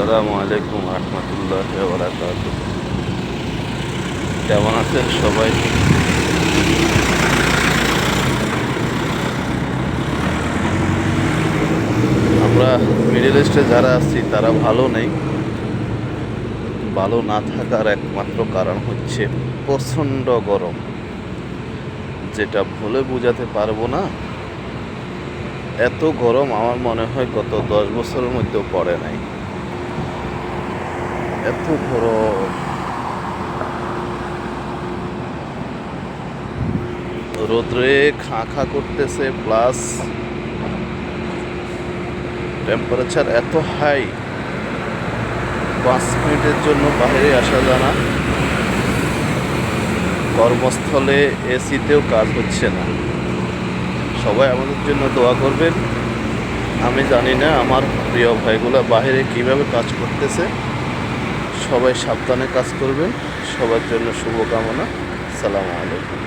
আসসালামু আলাইকুম রহমতুল্লাহি ওয়া বারাকাতুহু। কেমন আছেন সবাই? আমরা মিডল ইস্টে যারা আছি তারা ভালো নেই। ভালো না থাকার একমাত্র কারণ হচ্ছে প্রচণ্ড গরম, যেটা বলে বোঝাতে পারবো না। এত গরম আমার মনে হয় গত 10 বছরের মধ্যেও পড়ে নাই। এত গরম, রোদ্রে খাঁ খাঁ করতেছে, প্লাস টেম্পারেচার এত হাই, 5 মিনিটের জন্য বাইরে আসা যায় না। কর্মস্থলে এসিতেও কাজ হচ্ছে না। সবাই আমাদের জন্য দোয়া করবেন। আমি জানি না আমার প্রিয় ভাইগুলো বাইরে কিভাবে কাজ করতেছে। সবাই সাবধানে কাজ করবেন। সবার জন্য শুভকামনা। আসসালামু আলাইকুম।